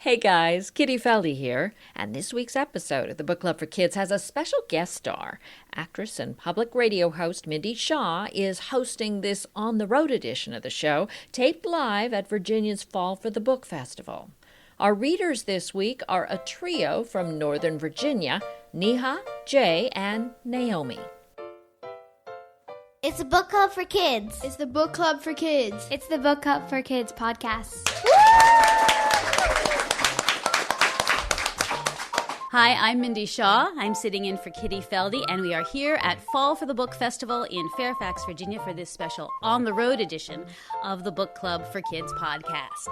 Hey guys, Kitty Feldy here, and this week's episode of the Book Club for Kids has a special guest star. Actress and public radio host Mindy Shaw is hosting this on-the-road edition of the show, taped live at Virginia's Fall for the Book Festival. Our readers this week are a trio from Northern Virginia, Neha, Jay, and Naomi. It's a book club for kids. It's the book club for kids. It's the Book Club for Kids podcast. Hi, I'm Mindy Shaw. I'm sitting in for Kitty Feldy, and we are here at Fall for the Book Festival in Fairfax, Virginia for this special on-the-road edition of the Book Club for Kids podcast.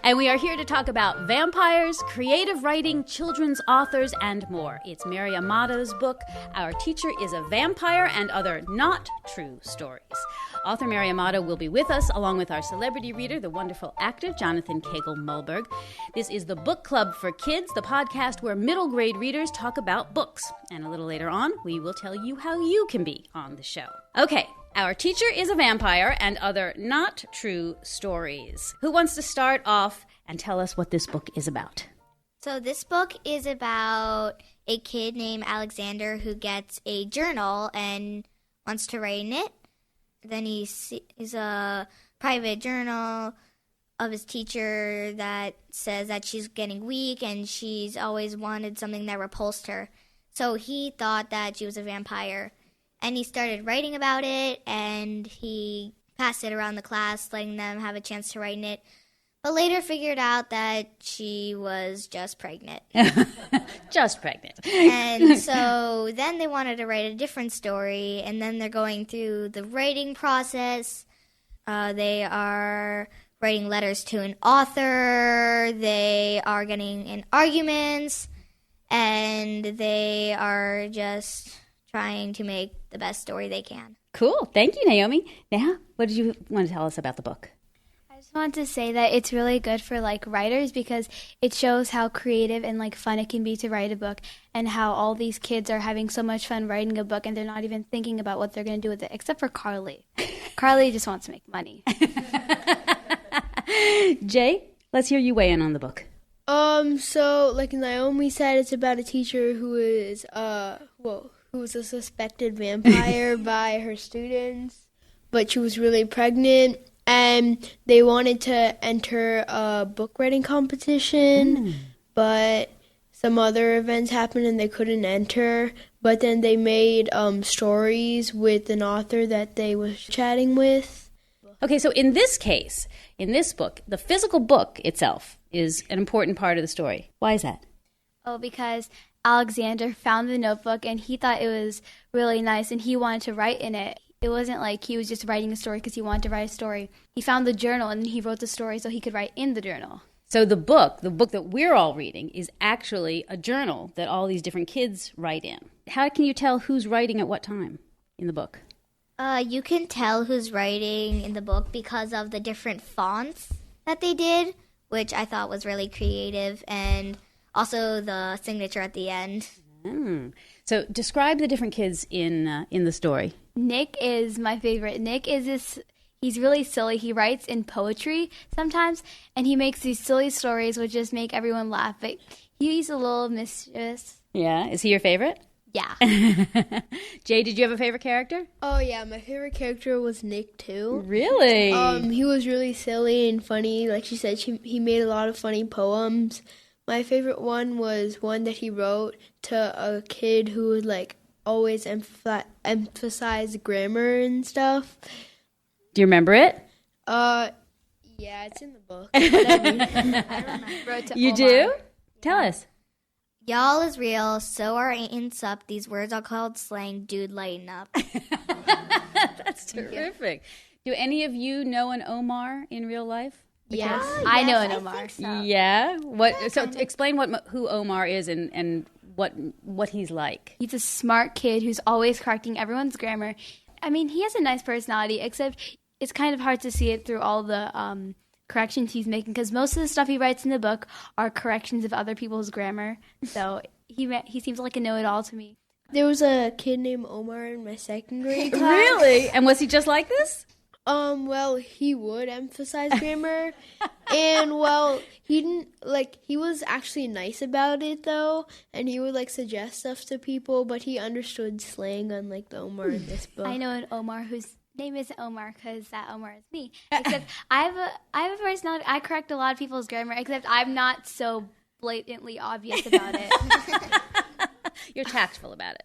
And we are here to talk about vampires, creative writing, children's authors, and more. It's Mary Amato's book, Our Teacher is a Vampire and Other Not True Stories. Author Mary Amato will be with us, along with our celebrity reader, the wonderful actor Jonathan Cagle-Mulberg. This is the Book Club for Kids, the podcast where middle grade readers talk about books. And a little later on, we will tell you how you can be on the show. Okay. Our Teacher is a Vampire and Other Not True Stories. Who wants to start off and tell us what this book is about? So this book is about a kid named Alexander who gets a journal and wants to write in it. Then he sees a private journal of his teacher that says that she's getting weak and she's always wanted something that repulsed her. So he thought that she was a vampire. And he started writing about it, and he passed it around the class, letting them have a chance to write in it. But later figured out that she was just pregnant. Just pregnant. And so then they wanted to write a different story, and then they're going through the writing process. They are writing letters to an author. They are getting in arguments, and they are just trying to make the best story they can. Cool. Thank you, Naomi. Neha, what did you want to tell us about the book? I just want to say that it's really good for writers because it shows how creative and fun it can be to write a book and how all these kids are having so much fun writing a book and they're not even thinking about what they're going to do with it, except for Carly. Carly just wants to make money. Jay, let's hear you weigh in on the book. So like Naomi said, it's about a teacher who is who was a suspected vampire by her students, but she was really pregnant, and they wanted to enter a book writing competition, but some other events happened and they couldn't enter, but then they made stories with an author that they was chatting with. Okay, so in this case, in this book, the physical book itself is an important part of the story. Why is that? Oh, because Alexander found the notebook and he thought it was really nice and he wanted to write in it. It wasn't like he was just writing a story because he wanted to write a story. He found the journal and he wrote the story so he could write in the journal. So the book that we're all reading, is actually a journal that all these different kids write in. How can you tell who's writing at what time in the book? You can tell who's writing in the book because of the different fonts that they did, which I thought was really creative, and also the signature at the end. So describe the different kids in the story. Nick is my favorite. Nick is he's really silly. He writes in poetry sometimes, and he makes these silly stories which just make everyone laugh. But he's a little mischievous. Yeah. Is he your favorite? Yeah. Jay, did you have a favorite character? Oh yeah, my favorite character was Nick too. Really? He was really silly and funny. Like she said, he made a lot of funny poems. My favorite one was one that he wrote to a kid who would always emphasize grammar and stuff. Do you remember it? Yeah, it's in the book. I remember. You do? Tell us. Y'all is real, so are ain't sup. These words are called slang. Dude, lighten up. That's terrific. Do any of you know an Omar in real life? Yes. I know an Omar. So. Yeah. What? So explain who Omar is and what he's like. He's a smart kid who's always correcting everyone's grammar. I mean, he has a nice personality, except it's kind of hard to see it through all the corrections he's making, because most of the stuff he writes in the book are corrections of other people's grammar. So he seems like a know-it-all to me. There was a kid named Omar in my second grade class. Really? And was he just like this? Well, he would emphasize grammar, and well, he didn't he was actually nice about it though, and he would suggest stuff to people, but he understood slang unlike the Omar in this book. I know an Omar whose name isn't Omar because that Omar is me. Except I have a personality. I correct a lot of people's grammar, except I'm not so blatantly obvious about it. You're tactful about it.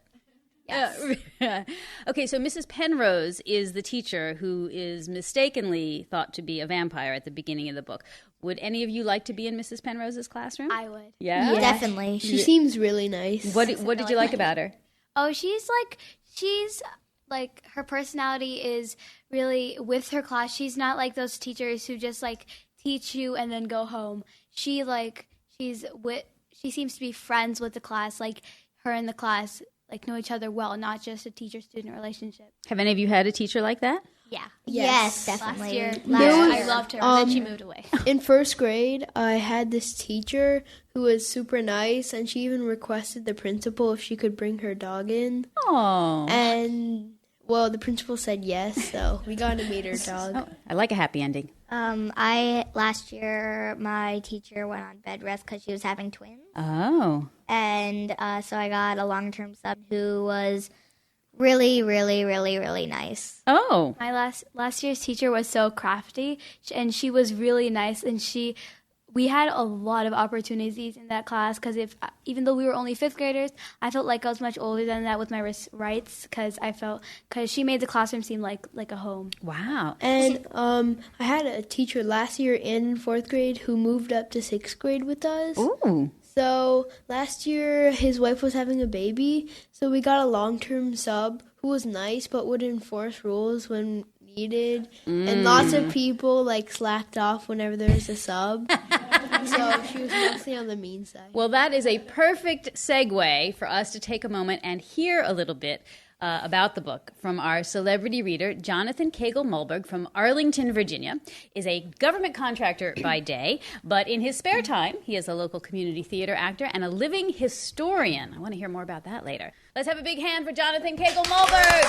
Yes. Okay, so Mrs. Penrose is the teacher who is mistakenly thought to be a vampire at the beginning of the book. Would any of you like to be in Mrs. Penrose's classroom? I would. Yeah? Definitely. She seems really nice. What did you like about her? Oh, she's her personality is really with her class. She's not like those teachers who just teach you and then go home. She seems to be friends with the class. Her and the class know each other well, not just a teacher-student relationship. Have any of you had a teacher like that? Yeah. Yes, definitely. Last year I loved her, and then she moved away. In first grade, I had this teacher who was super nice, and she even requested the principal if she could bring her dog in. Oh. And, well, the principal said yes, so we got to meet her dog. Oh, I like a happy ending. Last year, my teacher went on bed rest because she was having twins. Oh. And so I got a long-term sub who was really, really, really, really nice. Oh. My last year's teacher was so crafty, and she was really nice, and we had a lot of opportunities in that class because even though we were only fifth graders, I felt like I was much older than that with my rights because she made the classroom seem like a home. Wow. And I had a teacher last year and in fourth grade who moved up to sixth grade with us. Ooh. So last year his wife was having a baby, so we got a long-term sub who was nice but would enforce rules when needed. And lots of people slacked off whenever there was a sub. So she was mostly on the mean side. Well, that is a perfect segue for us to take a moment and hear a little bit about the book from our celebrity reader. Jonathan Cagle-Mulberg from Arlington, Virginia, is a government contractor by day, but in his spare time, he is a local community theater actor and a living historian. I want to hear more about that later. Let's have a big hand for Jonathan Cagle-Mulberg.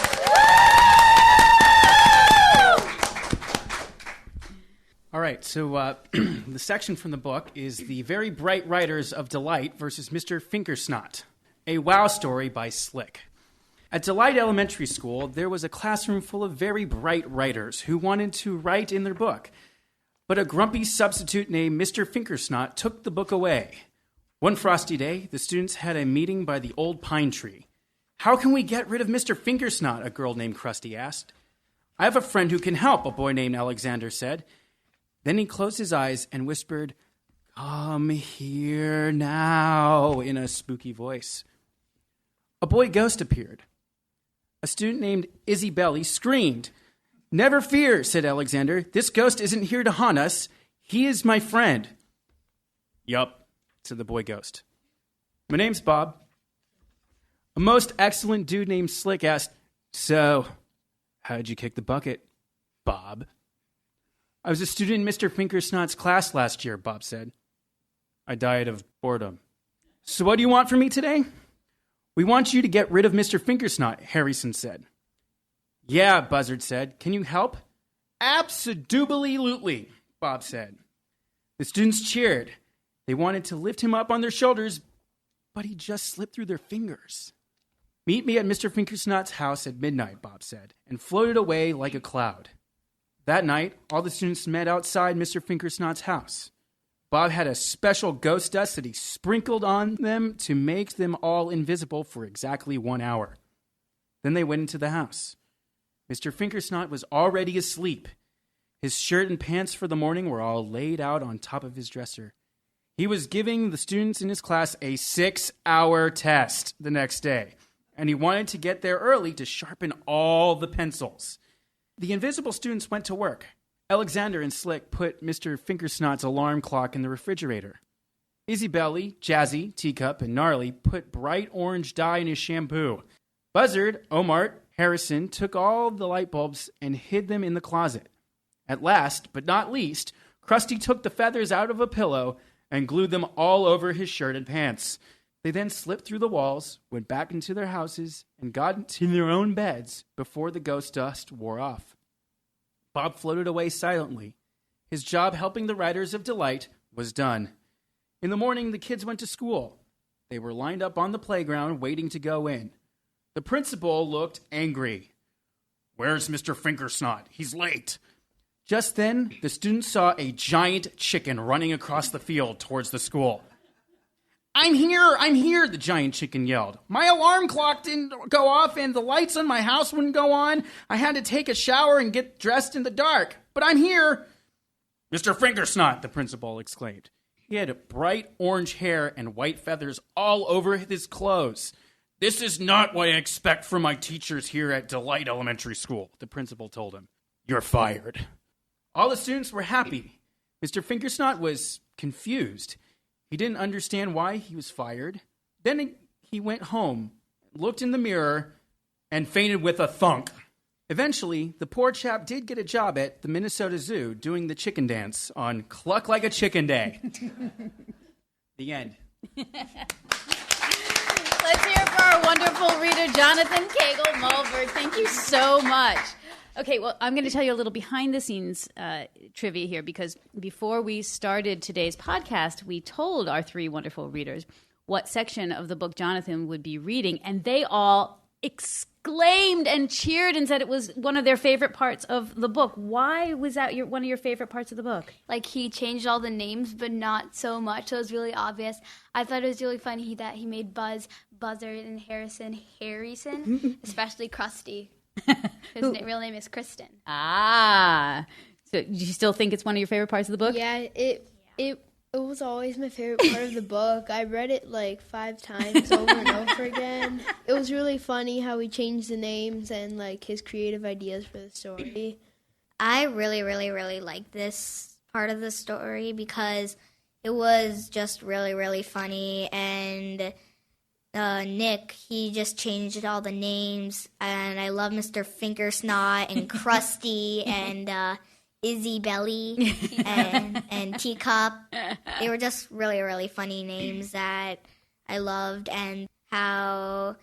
All right, so the section from the book is The Very Bright Writers of Delight versus Mr. Finkersnot, a wow story by Slick. At Delight Elementary School, there was a classroom full of very bright writers who wanted to write in their book. But a grumpy substitute named Mr. Finkersnot took the book away. One frosty day, the students had a meeting by the old pine tree. "How can we get rid of Mr. Finkersnot?" a girl named Krusty asked. "I have a friend who can help," a boy named Alexander said. Then he closed his eyes and whispered, "Come here now," in a spooky voice. A boy ghost appeared. A student named Izzy Belly screamed. "Never fear," said Alexander. "This ghost isn't here to haunt us. He is my friend." "Yup," said the boy ghost. "My name's Bob." A most excellent dude named Slick asked, "So, how'd you kick the bucket, Bob?" "I was a student in Mr. Finkersnot's class last year," Bob said. "I died of boredom." "So what do you want from me today?" "We want you to get rid of Mr. Finkersnot," Harrison said. "Yeah," Buzzard said. "Can you help?" "Abso-doobly-lootly," Bob said. The students cheered. They wanted to lift him up on their shoulders, but he just slipped through their fingers. "Meet me at Mr. Finkersnot's house at midnight," Bob said, and floated away like a cloud. That night, all the students met outside Mr. Finkersnot's house. Bob had a special ghost dust that he sprinkled on them to make them all invisible for exactly 1 hour. Then they went into the house. Mr. Finkersnot was already asleep. His shirt and pants for the morning were all laid out on top of his dresser. He was giving the students in his class a 6-hour test the next day, and he wanted to get there early to sharpen all the pencils. The invisible students went to work. Alexander and Slick put Mr. Finkersnot's alarm clock in the refrigerator. Izzy Belly, Jazzy, Teacup, and Gnarly put bright orange dye in his shampoo. Buzzard, Omar, Harrison took all the light bulbs and hid them in the closet. At last, but not least, Krusty took the feathers out of a pillow and glued them all over his shirt and pants. They then slipped through the walls, went back into their houses, and got into their own beds before the ghost dust wore off. Bob floated away silently. His job helping the writers of Delight was done. In the morning, the kids went to school. They were lined up on the playground waiting to go in. The principal looked angry. "Where's Mr. Finkersnot? He's late." Just then, the students saw a giant chicken running across the field towards the school. I'm here, the giant chicken yelled. "My alarm clock didn't go off and the lights on my house wouldn't go on. I had to take a shower and get dressed in the dark, but I'm here." "Mr. Finkersnot," the principal exclaimed. He had bright orange hair and white feathers all over his clothes. "This is not what I expect from my teachers here at Delight Elementary School," the principal told him. "You're fired." All the students were happy. Mr. Finkersnot was confused. He didn't understand why he was fired. Then he went home, looked in the mirror, and fainted with a thunk. Eventually, the poor chap did get a job at the Minnesota Zoo doing the chicken dance on Cluck Like a Chicken Day. The end. Let's hear it for our wonderful reader, Jonathan Cagle-Mulberg. Thank you so much. Okay, well, I'm going to tell you a little behind-the-scenes trivia here, because before we started today's podcast, we told our three wonderful readers what section of the book Jonathan would be reading, and they all exclaimed and cheered and said it was one of their favorite parts of the book. Why was that one of your favorite parts of the book? Like, he changed all the names, but not so much, so it was really obvious. I thought it was really funny that he made Buzz, Buzzard, and Harrison, especially Krusty. His real name is Kristen. Ah. So do you still think it's one of your favorite parts of the book? Yeah, it was always my favorite part of the book. I read it like 5 times over and over again. It was really funny how he changed the names and like his creative ideas for the story. I really, really, really like this part of the story because it was just really, really funny, and Nick, he just changed all the names, and I love Mr. Finkersnot and Krusty and Izzy Belly and Teacup. They were just really, really funny names that I loved, and how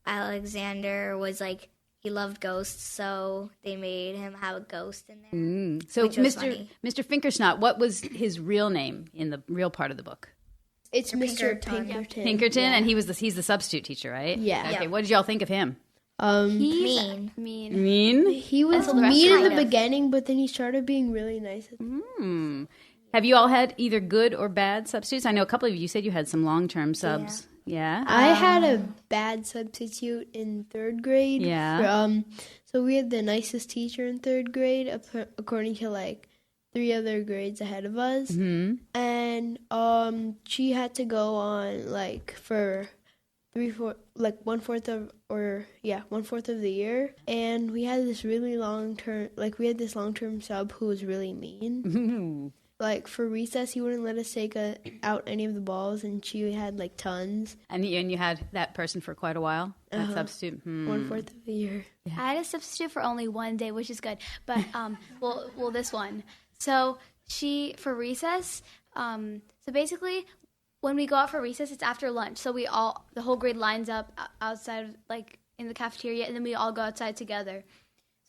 Alexander was like, he loved ghosts, so they made him have a ghost in there. So which was funny. Mr. Finkersnot, what was his real name in the real part of the book? It's Mr. Pinkerton. Pinkerton. And he's the substitute teacher, right? Yeah. Okay, Yeah. what did y'all think of him? Mean. Mean? He was Until the rest mean in kind the of. beginning, but then he started being really nice. Have you all had either good or bad substitutes? I know a couple of you said you had some long-term subs. Yeah? I had a bad substitute in 3rd grade. Yeah. So we had the nicest teacher in 3rd grade, according to like 3 other grades ahead of us. Mm-hmm. And she had to go on like for 1/4 of the year. And we had this really long-term sub who was really mean. Like, for recess, he wouldn't let us take out any of the balls, and she had, like, tons. And you had that person for quite a while? That substitute? 1/4 of the year. I had a substitute for only one day, which is good. But, well, this one. So for recess, so basically, when we go out for recess, it's after lunch. So the whole grade lines up outside, like, in the cafeteria, and then we all go outside together.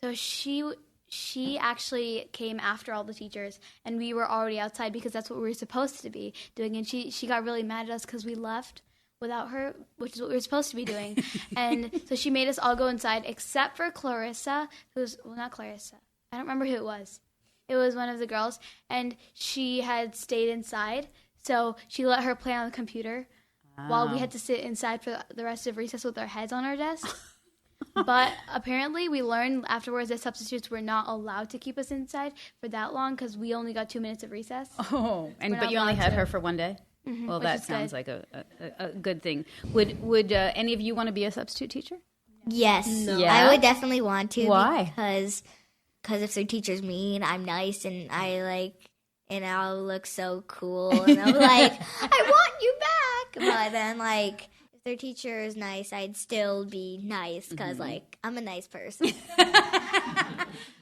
So she actually came after all the teachers, and we were already outside because that's what we were supposed to be doing. And she got really mad at us because we left without her, which is what we were supposed to be doing. And so she made us all go inside, except for Clarissa, not Clarissa. I don't remember who it was. It was one of the girls, and she had stayed inside. So she let her play on the computer while we had to sit inside for the rest of recess with our heads on our desk. But apparently we learned afterwards that substitutes were not allowed to keep us inside for that long because we only got 2 minutes of recess. Oh, We're but not you only allowed had to. her for one day? Well, which that is sounds good. like a good thing. Would any of you want to be a substitute teacher? Yes, Yeah? I would definitely want to. Why? Because if their teacher's mean, I'm nice, and and I'll look so cool, and I'm like, I want you back. But then, like, if their teacher is nice, I'd still be nice because, like, I'm a nice person.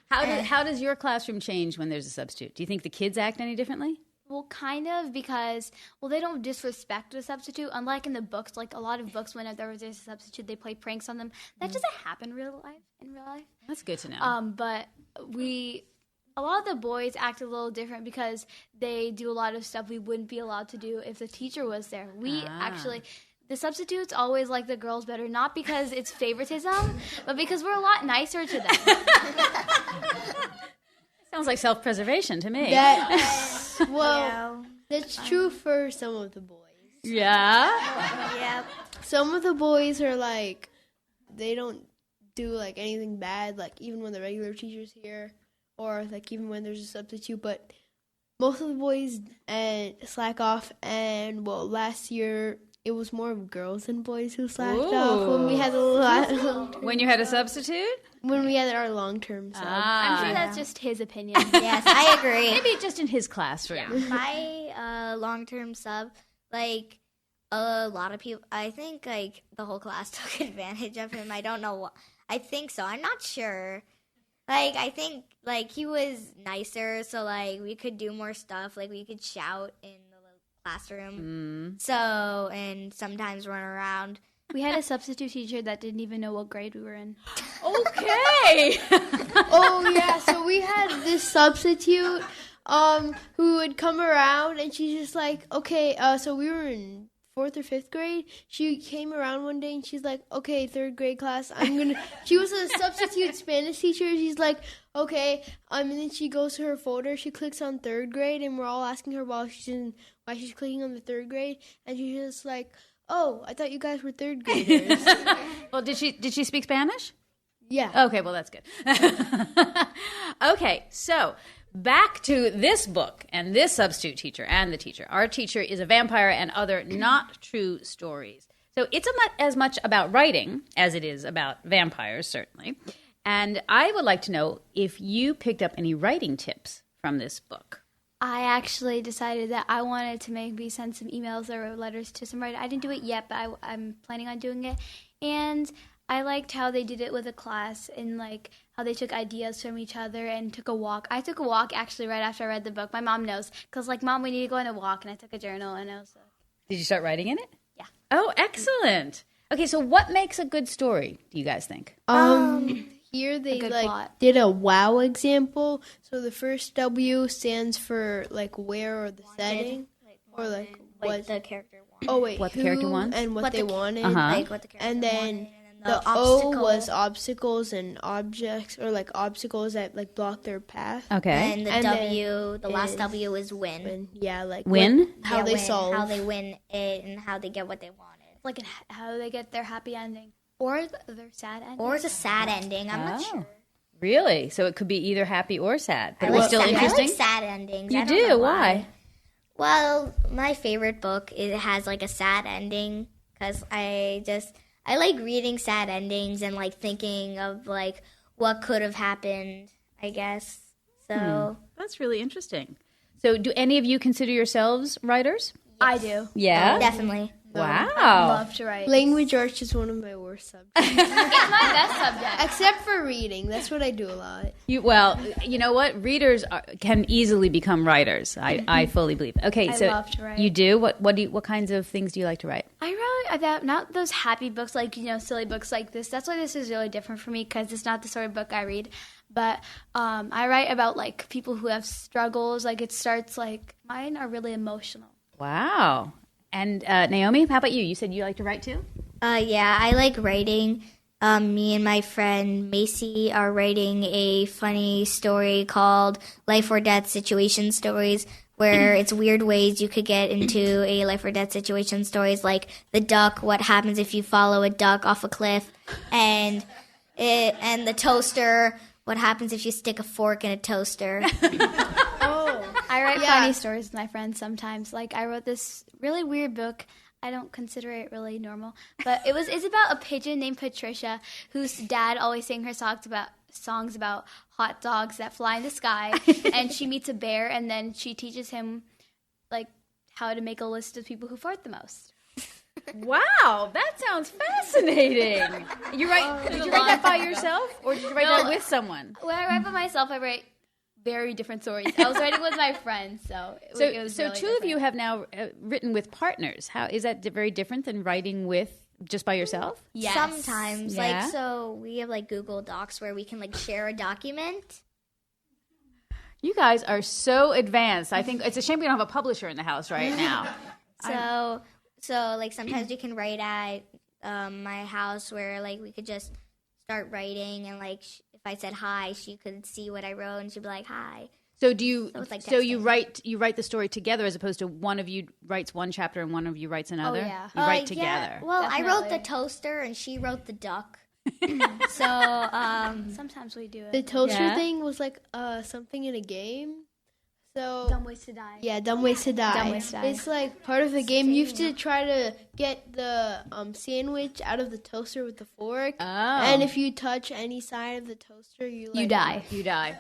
How does your classroom change when there's a substitute? Do you think the kids act any differently? Well, kind of, because, they don't disrespect the substitute. Unlike in the books, like a lot of books, when there's a substitute, they play pranks on them. That doesn't happen in real life. That's good to know. a lot of the boys act a little different because they do a lot of stuff we wouldn't be allowed to do if the teacher was there. The substitutes always like the girls better, not because it's favoritism, but because we're a lot nicer to them. Sounds like self-preservation to me. That's true for some of the boys. Yeah? Yep. Some of the boys are like, they don't do like anything bad, like even when the regular teacher's here, or like even when there's a substitute. But most of the boys slack off, and last year it was more of girls than boys who slacked off when we had When you had a substitute? When we had our long-term sub. I'm sure that's just his opinion. Yes, I agree. Maybe just in his classroom. My long-term sub, like a lot of people, I think like the whole class took advantage of him. I don't know what. I think so. I'm not sure. Like I think like he was nicer, so like we could do more stuff. Like we could shout in the classroom. So and sometimes run around. We had a substitute teacher that didn't even know what grade we were in. Okay. Oh yeah, so we had this substitute who would come around, and she's just like, okay, so we were in 4th or 5th grade. She came around one day and she's like, okay, 3rd grade class, she was a substitute Spanish teacher. She's like, okay, and then she goes to her folder, she clicks on 3rd grade, and we're all asking her why she's clicking on the 3rd grade, and she's just like, oh, I thought you guys were 3rd graders. Well, did she speak Spanish? Yeah. Okay, well, that's good. Okay, so back to this book and this substitute teacher and the teacher. Our teacher is a vampire and other not true stories. So it's as much about writing as it is about vampires, certainly. And I would like to know if you picked up any writing tips from this book. I actually decided that I wanted to maybe send some emails or letters to some writers. I didn't do it yet, but I'm planning on doing it. And I liked how they did it with a class and like how they took ideas from each other and took a walk. I took a walk actually right after I read the book. My mom knows because like, Mom, we need to go on a walk. And I took a journal and I was like, Did you start writing in it? Yeah. Oh, excellent. Okay, so what makes a good story, do you guys think? Here they plot. did a wow example. So the first W stands for like where or the setting, or like what the character wanted. Oh wait, What the who character wants? and what they wanted. Like what the character And then wanted. And the O was obstacles and objects, or like obstacles that like block their path. Okay. And the And W, the then last is W is win. And yeah, like Win? how they win, solve. how they win it, and how they get what they wanted. like how they get their happy ending or their sad ending. Or it's a sad ending. I'm not Oh. sure. Really? So it could be either happy or sad. But I it was like still sad, interesting? I like sad endings. You I don't do? know Why? Well, my favorite book, it has like a sad ending because I like reading sad endings and like thinking of like what could have happened, I guess. So That's really interesting. So do any of you consider yourselves writers? I do. Yeah? definitely. Wow. Love to write. Language arts is one of my worst subjects, It's my best subject. except for reading. That's what I do a lot. Well, you know what? Readers can easily become writers. I fully believe. Okay, I so love to write. you do? What kinds of things do you like to write? I wrote about not those happy books, like, silly books like this. That's why this is really different for me because it's not the sort of book I read. But I write about, like, people who have struggles. Like, it starts, like, mine are really emotional. Wow. And Naomi, how about you? You said you like to write too? Yeah, I like writing. Me and my friend Macy are writing a funny story called Life or Death Situation Stories, where it's weird ways you could get into a life or death situation stories, like the duck, what happens if you follow a duck off a cliff, and the toaster, what happens if you stick a fork in a toaster. I write funny stories with my friends sometimes. Like, I wrote this really weird book. I don't consider it really normal. But it's about a pigeon named Patricia whose dad always sang her songs about hot dogs that fly in the sky. And she meets a bear, and then she teaches him, like, how to make a list of people who fart the most. Wow, that sounds fascinating. Did you write that by yourself, or did you write that with someone? When I write by myself, I write very different stories. I was writing with my friends, so it was really two different. of you have now written with partners. How is that very different than writing with just by yourself? Yes. Sometimes, Yeah. like, so we have like Google Docs where we can like share a document. You guys are so advanced. I think it's a shame we don't have a publisher in the house right now. So like sometimes we can write at my house where like we could just start writing, and like if I said hi, she could see what I wrote and she'd be like hi. So do you? So it's like So you texting. write the story together as opposed to one of you writes one chapter and one of you writes another. yeah. You write Yeah. together. Well, I wrote the Definitely. toaster and she wrote the duck. So Sometimes we do it. The toaster Yeah. thing was like something in a game. So Dumb Ways to Die. yeah, Dumb Ways to Die. Dumb Ways to Die. It's like part of the game. You have to try to get the sandwich out of the toaster with the fork. Oh. And if you touch any side of the toaster, you You die. You die.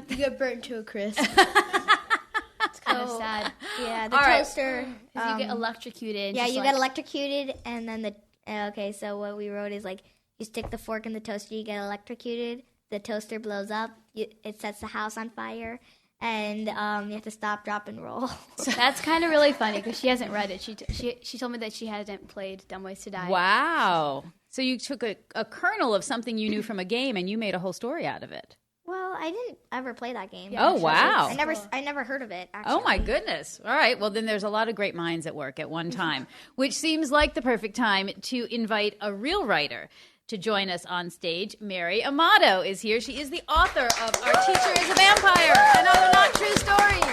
You get burnt to a crisp. It's kind of sad. yeah, the All right. toaster. Because you get electrocuted. Yeah, just you like, get electrocuted, and then okay. So what we wrote is like you stick the fork in the toaster, you get electrocuted. The toaster blows up. It sets the house on fire, and you have to stop, drop, and roll. That's kind of really funny because she hasn't read it. She told me that she hadn't played Dumb Ways to Die. Wow. So you took a kernel of something you knew from a game and you made a whole story out of it. Well, I didn't ever play that game. Oh, wow. I never heard of it. Actually. Oh, my goodness. All right. Well, then there's a lot of great minds at work at one time, which seems like the perfect time to invite a real writer to join us on stage. Mary Amato is here. She is the author of Our Teacher is a Vampire and Other Not True Stories.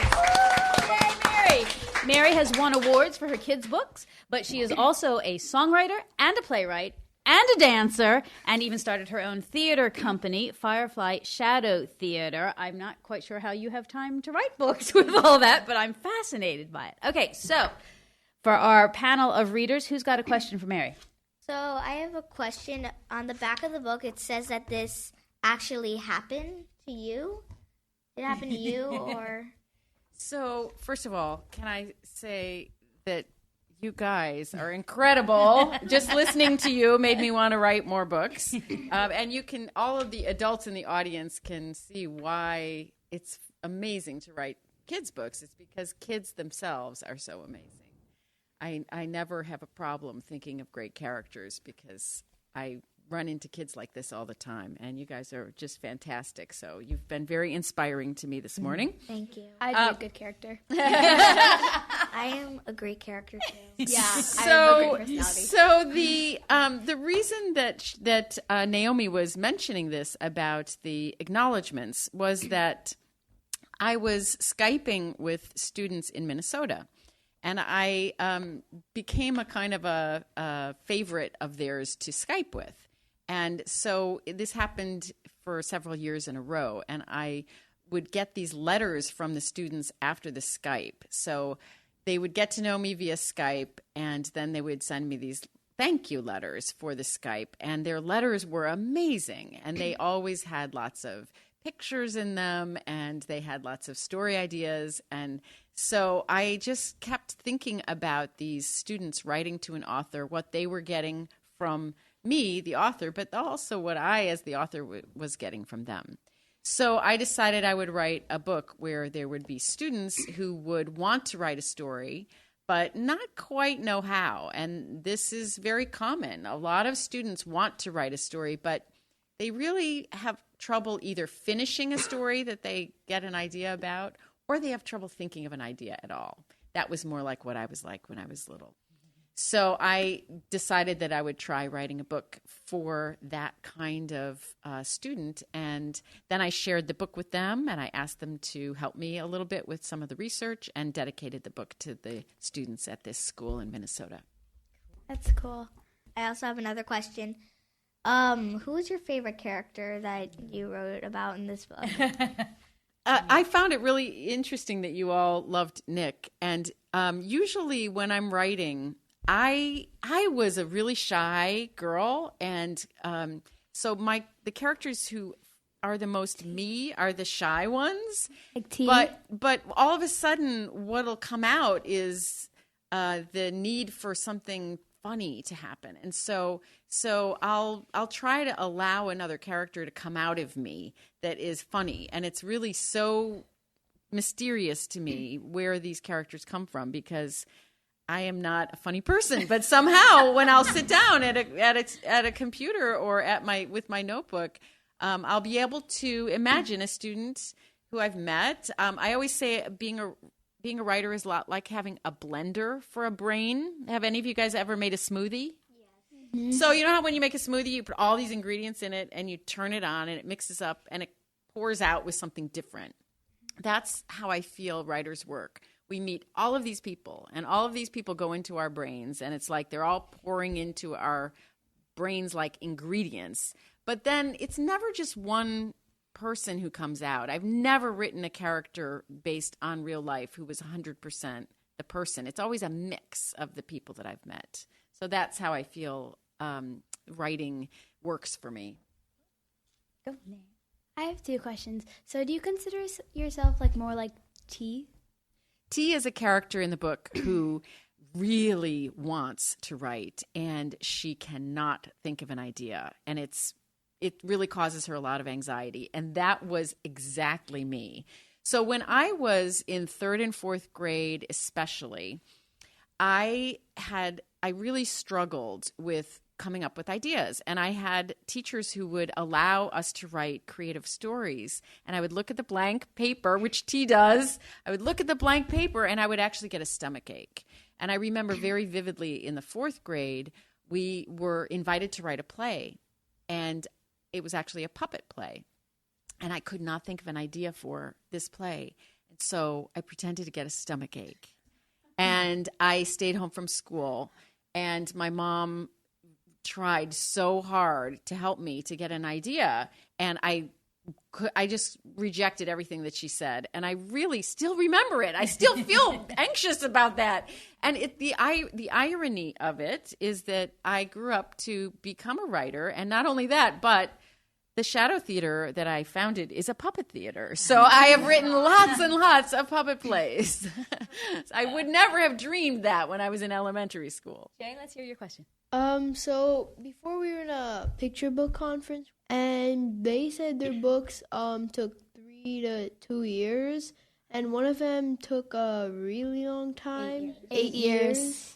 Yay, Mary. Mary has won awards for her kids' books, but she is also a songwriter and a playwright and a dancer, and even started her own theater company, Firefly Shadow Theater. I'm not quite sure how you have time to write books with all that, but I'm fascinated by it. Okay, so for our panel of readers, who's got a question for Mary? So I have a question. On the back of the book, it says that this actually happened to you. Did it happen to you, or? So, first of all, can I say that you guys are incredible. Just listening to you made me want to write more books. And all of the adults in the audience can see why it's amazing to write kids' books. It's because kids themselves are so amazing. I never have a problem thinking of great characters because I run into kids like this all the time, and you guys are just fantastic. So you've been very inspiring to me this morning. Thank you. I'd be a good character. I am a great character too. Yeah, I have a So, great personality. so the reason that Naomi was mentioning this about the acknowledgments was that I was Skyping with students in Minnesota. And I became a kind of a favorite of theirs to Skype with. And so this happened for several years in a row. And I would get these letters from the students after the Skype. So they would get to know me via Skype, and then they would send me these thank you letters for the Skype. And their letters were amazing. And they always had lots of pictures in them, and they had lots of story ideas. And so I just kept thinking about these students writing to an author, what they were getting from me, the author, but also what I, as the author, was getting from them. So I decided I would write a book where there would be students who would want to write a story, but not quite know how. And this is very common. A lot of students want to write a story, but they really have trouble either finishing a story that they get an idea about, or they have trouble thinking of an idea at all. That was more like what I was like when I was little. So I decided that I would try writing a book for that kind of student. And then I shared the book with them, and I asked them to help me a little bit with some of the research, and dedicated the book to the students at this school in Minnesota. That's cool. I also have another question. Who was your favorite character that you wrote about in this book? I found it really interesting that you all loved Nick. And usually when I'm writing, I was a really shy girl, and so the characters who are the most me are the shy ones. Like T. But all of a sudden, what'll come out is the need for something funny to happen, and so I'll try to allow another character to come out of me that is funny, and it's really so mysterious to me where these characters come from, because I am not a funny person, but somehow when I'll sit down at a computer or with my notebook, I'll be able to imagine a student who I've met. I always say being a writer is a lot like having a blender for a brain. Have any of you guys ever made a smoothie? Yes. So you know how when you make a smoothie, you put all these ingredients in it and you turn it on and it mixes up and it pours out with something different. That's how I feel writers work. We meet all of these people and all of these people go into our brains and it's like they're all pouring into our brains like ingredients. But then it's never just one person who comes out. I've never written a character based on real life who was 100% the person. It's always a mix of the people that I've met. So that's how I feel writing works for me. Go. I have 2 questions. So do you consider yourself like more like T? T is a character in the book who really wants to write and she cannot think of an idea. And it really causes her a lot of anxiety. And that was exactly me. So when I was in 3rd and 4th grade especially, I really struggled with coming up with ideas. And I had teachers who would allow us to write creative stories. And I would look at the blank paper, which T does. I would look at the blank paper and I would actually get a stomach ache. And I remember very vividly in the 4th grade, we were invited to write a play. And it was actually a puppet play. And I could not think of an idea for this play. And so I pretended to get a stomach ache. And I stayed home from school. And my mom tried so hard to help me to get an idea. And I just rejected everything that she said. And I really still remember it. I still feel anxious about that. And the irony of it is that I grew up to become a writer. And not only that, but the Shadow Theater that I founded is a puppet theater. So I have written lots and lots of puppet plays. I would never have dreamed that when I was in elementary school. Jane, let's hear your question. So before we were in a picture book conference, and they said their books took 3 to 2 years, and one of them took a really long time. 8 years.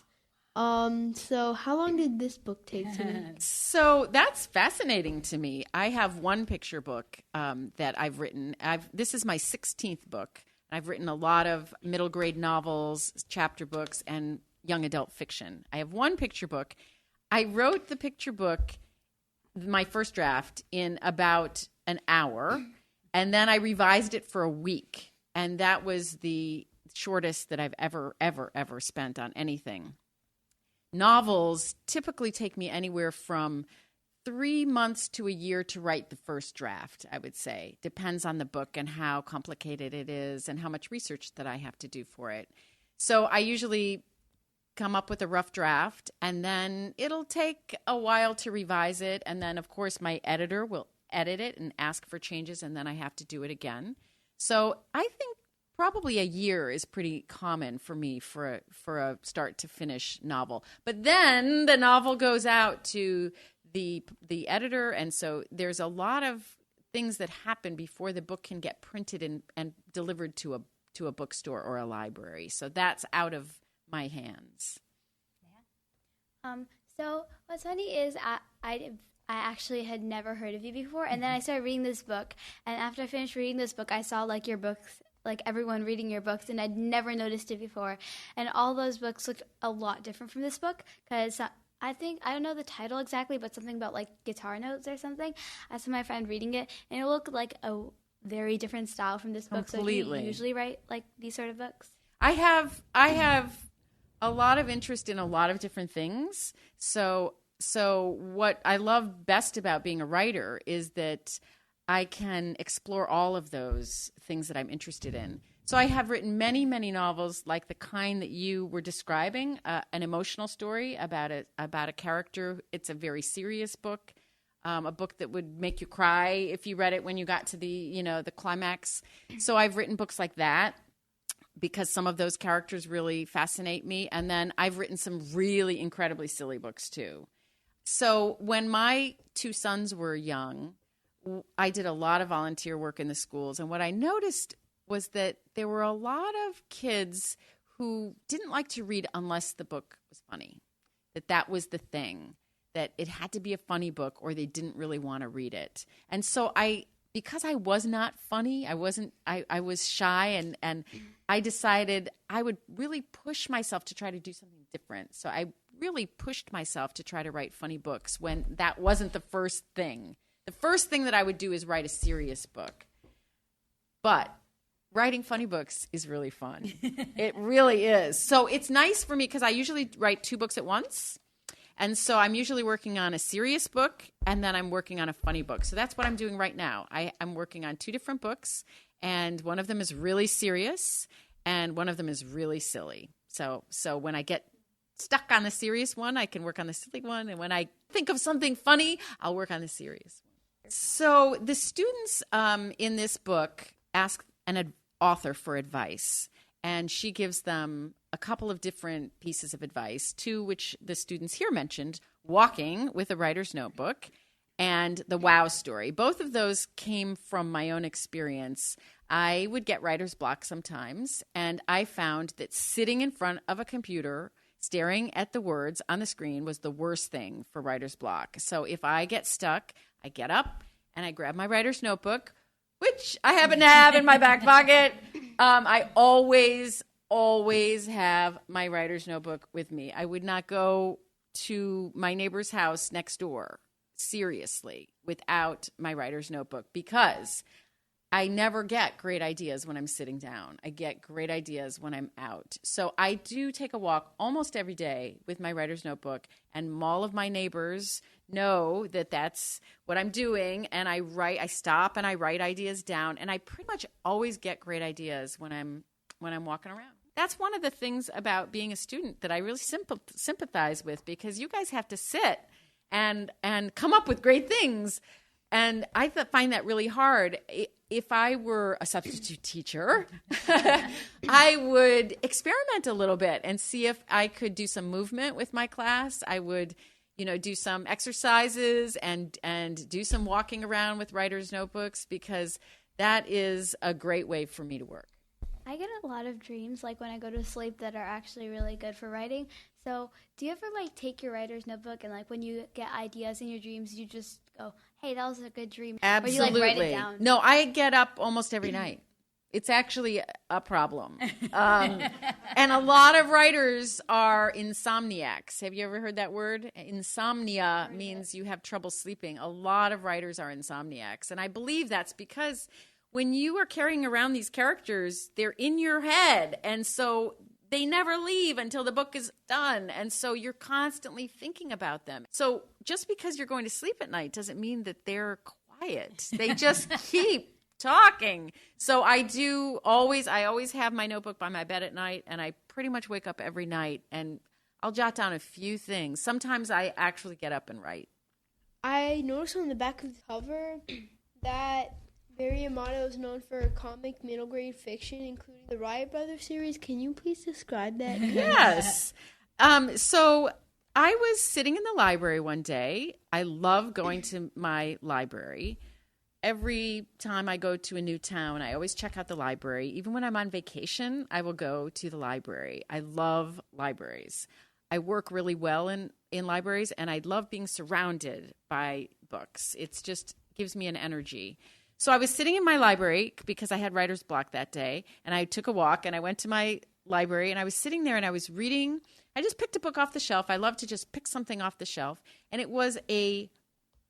So how long did this book take to make? So that's fascinating to me. I have one picture book that I've written. This is my 16th book. I've written a lot of middle grade novels, chapter books, and young adult fiction. I have one picture book. I wrote the picture book, my first draft, in about an hour, and then I revised it for a week. And that was the shortest that I've ever spent on anything. Novels typically take me anywhere from 3 months to a year to write the first draft, I would say. Depends on the book and how complicated it is and how much research that I have to do for it. So I usually come up with a rough draft, and then it'll take a while to revise it. And then, of course, my editor will edit it and ask for changes, and then I have to do it again. So I think probably a year is pretty common for me for a start to finish novel. But then the novel goes out to the editor, and so there's a lot of things that happen before the book can get printed and delivered to a bookstore or a library. So that's out of my hands. So what's funny is I actually had never heard of you before, and then I started reading this book, and after I finished reading this book, I saw like your books, like everyone reading your books, and I'd never noticed it before. And all those books looked a lot different from this book, because I don't know the title exactly, but something about like guitar notes or something. I saw my friend reading it, and it looked like a very different style from this book. Completely. So do you usually write like these sort of books? I have a lot of interest in a lot of different things. So what I love best about being a writer is that I can explore all of those things that I'm interested in. So I have written many, many novels like the kind that you were describing, an emotional story about a character. It's a very serious book, a book that would make you cry if you read it when you got to the climax. So I've written books like that, because some of those characters really fascinate me. And then I've written some really incredibly silly books too. So when my 2 sons were young, I did a lot of volunteer work in the schools. And what I noticed was that there were a lot of kids who didn't like to read unless the book was funny, that was the thing, that it had to be a funny book or they didn't really want to read it. And so I because I was not funny, I was shy, and I decided I would really push myself to try to do something different. So I really pushed myself to try to write funny books when that wasn't the first thing. The first thing that I would do is write a serious book. But writing funny books is really fun. It really is. So it's nice for me because I usually write 2 books at once. And so I'm usually working on a serious book, and then I'm working on a funny book. So that's what I'm doing right now. I'm working on 2 different books, and one of them is really serious, and one of them is really silly. So when I get stuck on the serious one, I can work on the silly one. And when I think of something funny, I'll work on the serious one. So the students in this book ask an author for advice, and she gives them a couple of different pieces of advice, 2 which the students here mentioned, walking with a writer's notebook and the wow story. Both of those came from my own experience. I would get writer's block sometimes, and I found that sitting in front of a computer staring at the words on the screen was the worst thing for writer's block. So if I get stuck, I get up and I grab my writer's notebook, which I happen to have in my back pocket. I always have my writer's notebook with me. I would not go to my neighbor's house next door, seriously, without my writer's notebook, because I never get great ideas when I'm sitting down. I get great ideas when I'm out. So I do take a walk almost every day with my writer's notebook, and all of my neighbors know that that's what I'm doing. And I stop and I write ideas down, and I pretty much always get great ideas when I'm walking around. That's one of the things about being a student that I really sympathize with, because you guys have to sit and come up with great things. And I find that really hard. If I were a substitute teacher, I would experiment a little bit and see if I could do some movement with my class. I would, do some exercises and do some walking around with writer's notebooks, because that is a great way for me to work. I get a lot of dreams, like when I go to sleep, that are actually really good for writing. So do you ever take your writer's notebook and when you get ideas in your dreams, you just go, hey, that was a good dream? Absolutely. Or you write it down? No, I get up almost every night. It's actually a problem. And a lot of writers are insomniacs. Have you ever heard that word? Insomnia means you have trouble sleeping. A lot of writers are insomniacs. And I believe that's because when you are carrying around these characters, they're in your head. And so they never leave until the book is done. And so you're constantly thinking about them. So just because you're going to sleep at night doesn't mean that they're quiet. They just keep talking. So I always have my notebook by my bed at night, and I pretty much wake up every night and I'll jot down a few things. Sometimes I actually get up and write. I noticed on the back of the cover that Mary Amato is known for comic middle grade fiction, including the Riot Brothers series. Can you please describe that? Yes. So I was sitting in the library one day. I love going to my library. Every time I go to a new town, I always check out the library. Even when I'm on vacation, I will go to the library. I love libraries. I work really well in libraries, and I love being surrounded by books. It's just gives me an energy. So I was sitting in my library because I had writer's block that day, and I took a walk, and I went to my library, and I was sitting there, and I was reading. I just picked a book off the shelf. I love to just pick something off the shelf, and it was a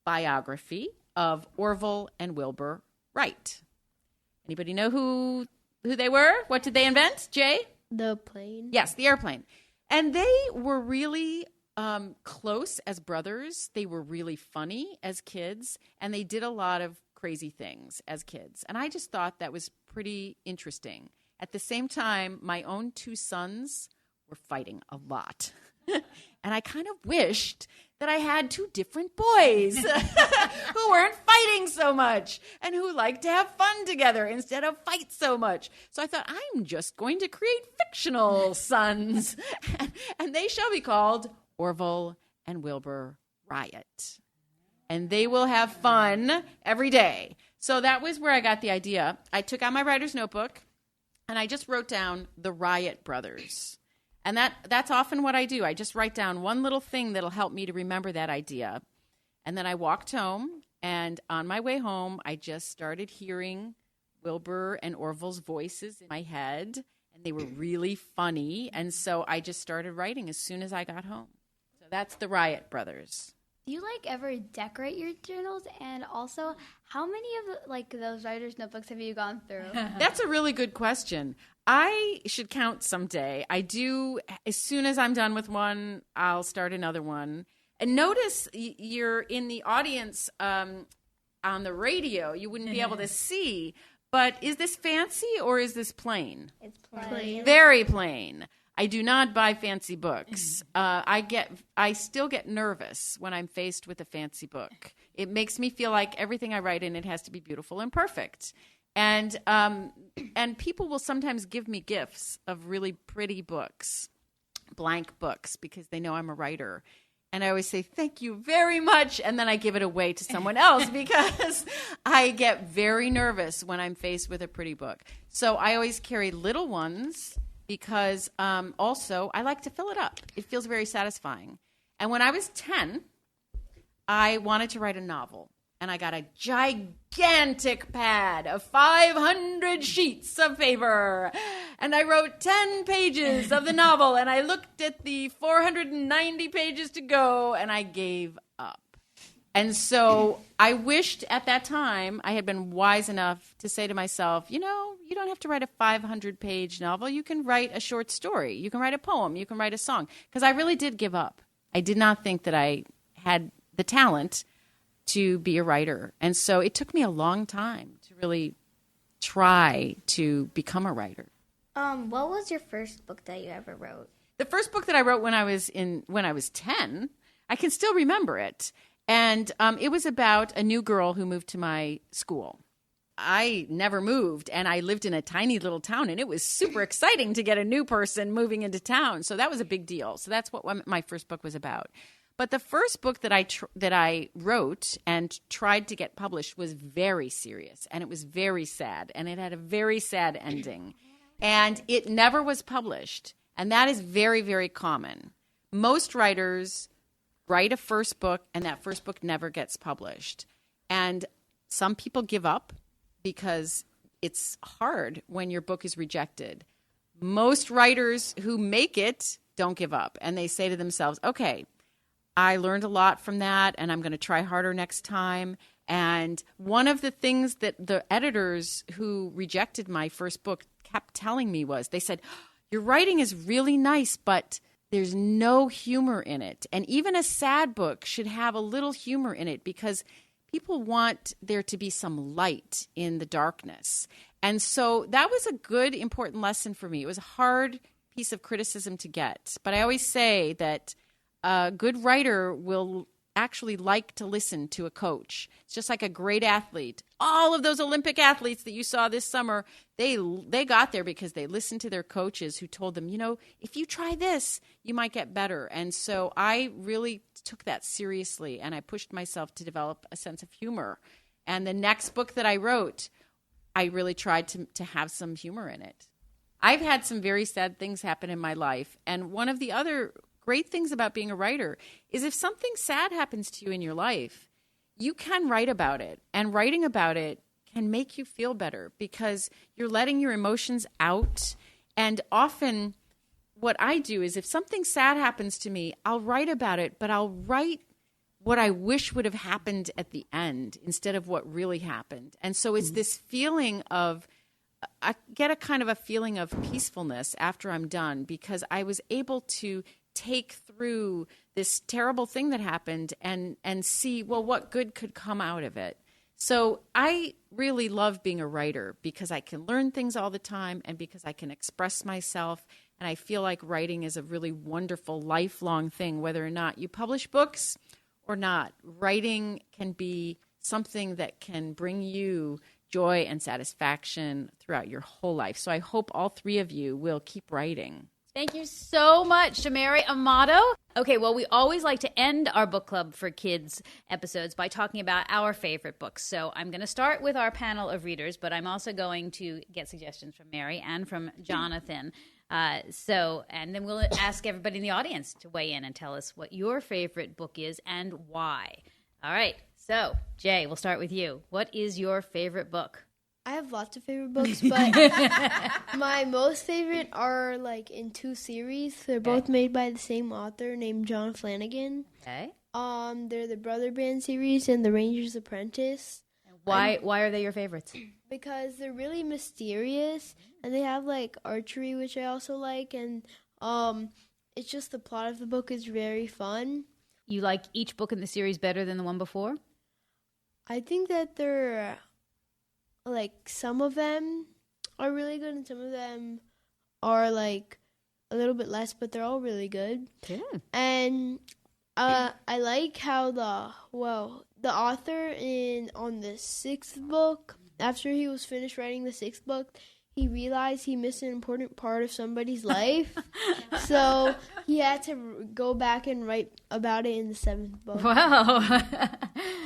biography of Orville and Wilbur Wright. Anybody know who they were? What did they invent, Jay? The plane. Yes, the airplane. And they were really close as brothers. They were really funny as kids, and they did a lot of crazy things as kids. And I just thought that was pretty interesting. At the same time, my own 2 sons were fighting a lot. And I kind of wished that I had 2 different boys who weren't fighting so much and who liked to have fun together instead of fight so much. So I thought, I'm just going to create fictional sons, and they shall be called Orville and Wilbur Riot. And they will have fun every day. So that was where I got the idea. I took out my writer's notebook, and I just wrote down the Riot Brothers. And that's often what I do. I just write down one little thing that'll help me to remember that idea. And then I walked home, And on my way home, I just started hearing Wilbur and Orville's voices in my head, and they were really funny. And so I just started writing as soon as I got home. So that's the Riot Brothers. Do you ever decorate your journals? And also, how many of those writers' notebooks have you gone through? That's a really good question. I should count someday. I do. As soon as I'm done with one, I'll start another one. And notice you're in the audience on the radio. You wouldn't be able to see. But is this fancy or is this plain? It's plain. Very plain. I do not buy fancy books. I still get nervous when I'm faced with a fancy book. It makes me feel like everything I write in it has to be beautiful and perfect. And people will sometimes give me gifts of really pretty books, blank books, because they know I'm a writer. And I always say, thank you very much. And then I give it away to someone else because I get very nervous when I'm faced with a pretty book. So I always carry little ones because also I like to fill it up. It feels very satisfying. And when I was 10, I wanted to write a novel. And I got a gigantic pad of 500 sheets of paper. And I wrote 10 pages of the novel. And I looked at the 490 pages to go, and I gave up. And so I wished at that time I had been wise enough to say to myself, you don't have to write a 500-page novel. You can write a short story. You can write a poem. You can write a song. Because I really did give up. I did not think that I had the talent to be a writer. And so it took me a long time to really try to become a writer. What was your first book that you ever wrote? The first book that I wrote when I was 10, I can still remember it. And it was about a new girl who moved to my school. I never moved, and I lived in a tiny little town, and it was super exciting to get a new person moving into town. So that was a big deal. So that's what my first book was about. But the first book that I wrote and tried to get published was very serious, and it was very sad, and it had a very sad ending. And it never was published, and that is very, very common. Most writers write a first book, and that first book never gets published. And some people give up because it's hard when your book is rejected. Most writers who make it don't give up, and they say to themselves, okay, I learned a lot from that, and I'm going to try harder next time. And one of the things that the editors who rejected my first book kept telling me was, they said, your writing is really nice, but there's no humor in it. And even a sad book should have a little humor in it because people want there to be some light in the darkness. And so that was a good, important lesson for me. It was a hard piece of criticism to get. But I always say that a good writer will actually like to listen to a coach. It's just like a great athlete. All of those Olympic athletes that you saw this summer, they got there because they listened to their coaches who told them, if you try this, you might get better. And so I really took that seriously, and I pushed myself to develop a sense of humor. And the next book that I wrote, I really tried to have some humor in it. I've had some very sad things happen in my life, and one of the other great things about being a writer is if something sad happens to you in your life, you can write about it. And writing about it can make you feel better because you're letting your emotions out. And often what I do is if something sad happens to me, I'll write about it, but I'll write what I wish would have happened at the end instead of what really happened. And so it's this feeling of, I get a kind of a feeling of peacefulness after I'm done because I was able to take through this terrible thing that happened and see, well, what good could come out of it. So I really love being a writer because I can learn things all the time and because I can express myself. And I feel like writing is a really wonderful lifelong thing, whether or not you publish books or not. Writing can be something that can bring you joy and satisfaction throughout your whole life. So I hope all three of you will keep writing. Thank you so much to Mary Amato. Okay, well, we always like to end our Book Club for Kids episodes by talking about our favorite books. So I'm going to start with our panel of readers, but I'm also going to get suggestions from Mary and from Jonathan. And then we'll ask everybody in the audience to weigh in and tell us what your favorite book is and why. All right, So, Jay, we'll start with you. What is your favorite book? I have lots of favorite books, but my most favorite are like in two series. They're both made by the same author named John Flanagan. Okay. They're the Brother Band series and the Ranger's Apprentice. Why are they your favorites? Because they're really mysterious, and they have like archery, which I also like, and it's just the plot of the book is very fun. You like each book in the series better than the one before? I think that they're like some of them are really good, and some of them are like a little bit less, but they're all really good. Yeah. And I like how the author on the sixth book, after he was finished writing the sixth book, he realized he missed an important part of somebody's life. So he had to go back and write about it in the seventh book. Wow.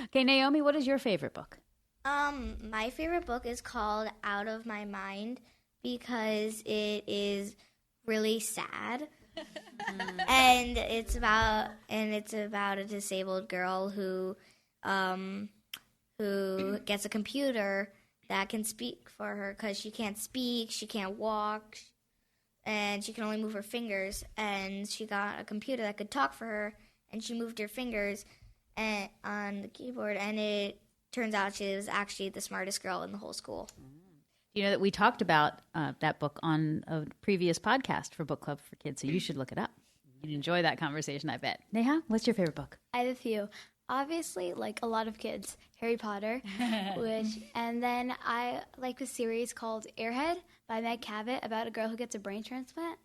Okay, Naomi, what is your favorite book? My favorite book is called Out of My Mind because it is really sad. And it's about a disabled girl who gets a computer that can speak for her because she can't speak, she can't walk, and she can only move her fingers. And she got a computer that could talk for her, and she moved her fingers on the keyboard, and it turns out she was actually the smartest girl in the whole school. You know that we talked about that book on a previous podcast for Book Club for Kids, so you should look it up. You'd enjoy that conversation, I bet. Neha, what's your favorite book? I have a few. Obviously, like a lot of kids, Harry Potter, and then I like the series called Airhead by Meg Cabot about a girl who gets a brain transplant.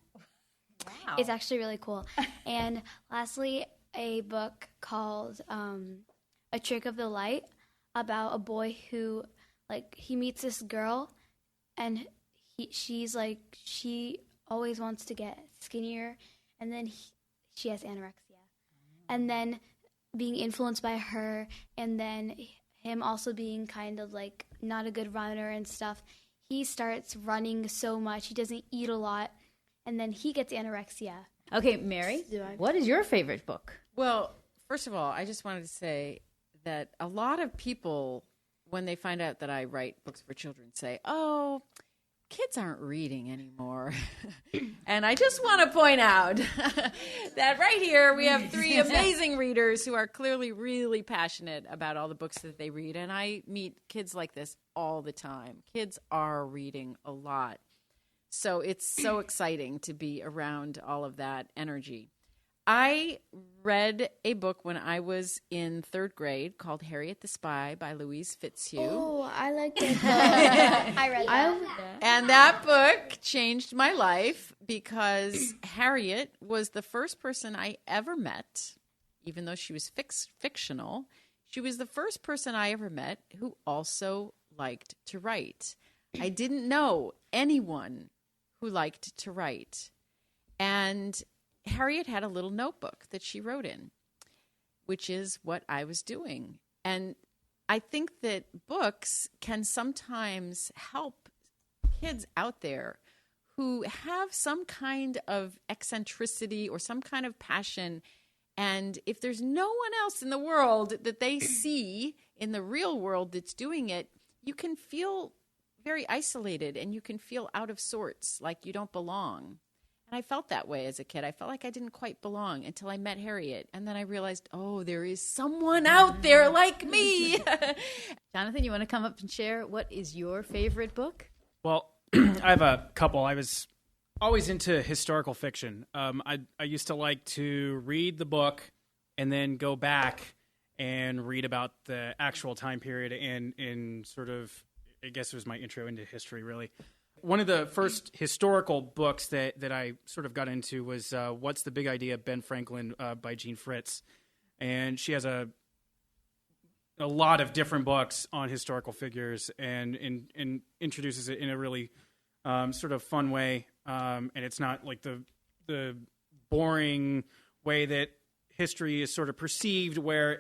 Wow. It's actually really cool. And lastly, a book called A Trick of the Light about a boy who, like, he meets this girl, and she always wants to get skinnier, and then she has anorexia. And then being influenced by her, and then him also being kind of like not a good runner and stuff, he starts running so much. He doesn't eat a lot, and then he gets anorexia. Okay, Mary, what is your favorite book? Well, first of all, I just wanted to say that a lot of people, when they find out that I write books for children, say, oh, kids aren't reading anymore. And I just want to point out that right here we have three amazing readers who are clearly really passionate about all the books that they read. And I meet kids like this all the time. Kids are reading a lot. So it's so exciting to be around all of that energy. I read a book when I was in third grade called Harriet the Spy by Louise Fitzhugh. Oh, I like that book. I read that. And that book changed my life because Harriet was the first person I ever met, even though she was fictional. She was the first person I ever met who also liked to write. I didn't know anyone who liked to write. And Harriet had a little notebook that she wrote in, which is what I was doing. And I think that books can sometimes help kids out there who have some kind of eccentricity or some kind of passion. And if there's no one else in the world that they see in the real world that's doing it, you can feel very isolated and you can feel out of sorts, like you don't belong. And I felt that way as a kid. I felt like I didn't quite belong until I met Harriet. And then I realized, oh, there is someone out there like me. Jonathan, you want to come up and share what is your favorite book? Well, I have a couple. I was always into historical fiction. I used to like to read the book and then go back and read about the actual time period and sort of, I guess it was my intro into history, really. One of the first historical books that I sort of got into was What's the Big Idea? Ben Franklin by Jean Fritz. And she has a lot of different books on historical figures and introduces it in a really sort of fun way. And it's not like the boring way that history is sort of perceived where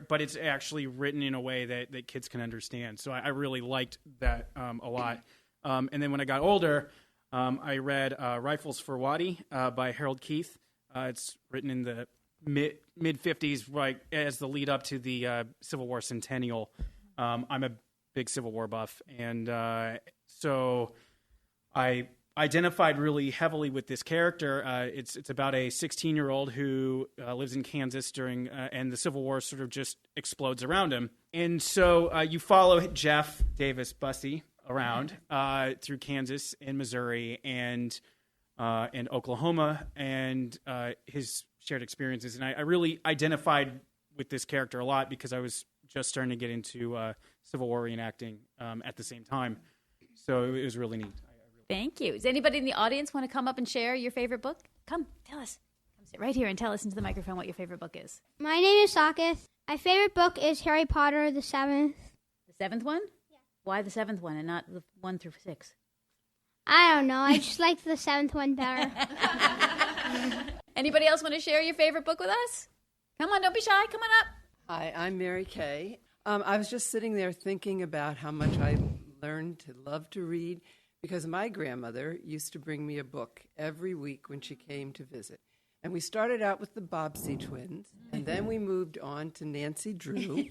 but it's actually written in a way that kids can understand. So I really liked that a lot. And then when I got older, I read Rifles for Waddy by Harold Keith. It's written in the mid 50s, right as the lead up to the Civil War centennial. I'm a big Civil War buff, and so I identified really heavily with this character. It's about a 16-year-old who lives in Kansas during, and the Civil War sort of just explodes around him. And so you follow Jeff Davis Bussey around through Kansas and Missouri and Oklahoma and his shared experiences. And I really identified with this character a lot because I was just starting to get into Civil War reenacting at the same time. So it was really neat. Thank you. Does anybody in the audience want to come up and share your favorite book? Come, tell us. Come sit right here and tell us into the microphone what your favorite book is. My name is Sakith. My favorite book is Harry Potter, the Seventh. The seventh one? Yeah. Why the seventh one and not the 1 through 6? I don't know. I just like the seventh one better. Anybody else want to share your favorite book with us? Come on, don't be shy. Come on up. Hi, I'm Mary Kay. I was just sitting there thinking about how much I learned to love to read because my grandmother used to bring me a book every week when she came to visit. And we started out with the Bobbsey twins, and then we moved on to Nancy Drew.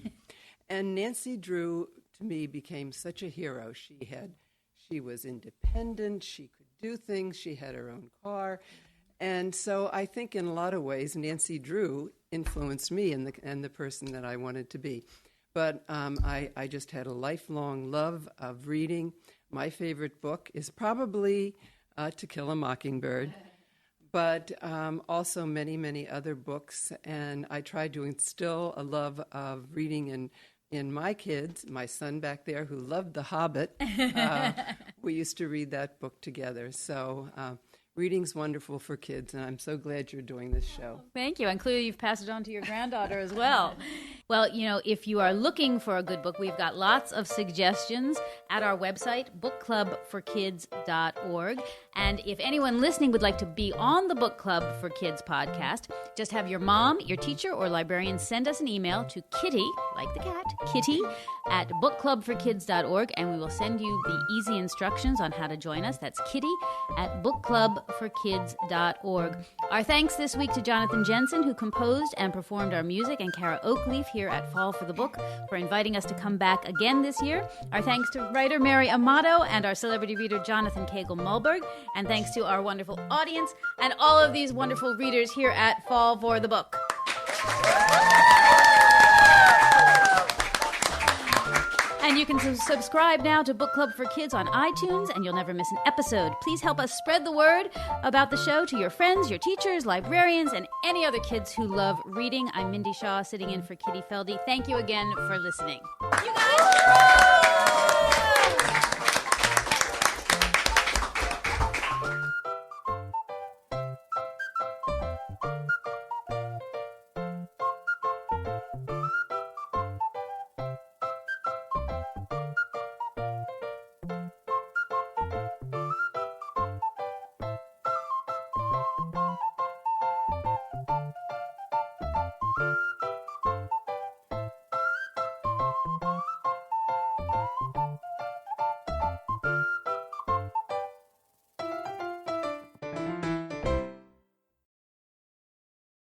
And Nancy Drew, to me, became such a hero. She was independent, she could do things, she had her own car. And so I think in a lot of ways, Nancy Drew influenced me and the person that I wanted to be. But I just had a lifelong love of reading. My favorite book is probably To Kill a Mockingbird, but also many, many other books. And I tried to instill a love of reading in my kids. My son back there who loved The Hobbit, we used to read that book together. So reading's wonderful for kids, and I'm so glad you're doing this show. Thank you. And clearly you've passed it on to your granddaughter as well. Well, if you are looking for a good book, we've got lots of suggestions at our website, bookclubforkids.org. And if anyone listening would like to be on the Book Club for Kids podcast, just have your mom, your teacher, or librarian send us an email to Kitty, like the cat, Kitty, at bookclubforkids.org, and we will send you the easy instructions on how to join us. That's Kitty at bookclubforkids.org. Our thanks this week to Jonathan Jensen, who composed and performed our music, and Kara Oakleaf here at Fall for the Book for inviting us to come back again this year. Our thanks to writer Mary Amato and our celebrity reader Jonathan Cagle-Mulberg, and thanks to our wonderful audience and all of these wonderful readers here at Fall for the Book. And you can subscribe now to Book Club for Kids on iTunes, and you'll never miss an episode. Please help us spread the word about the show to your friends, your teachers, librarians, and any other kids who love reading. I'm Mindy Shaw, sitting in for Kitty Feldy. Thank you again for listening. You guys!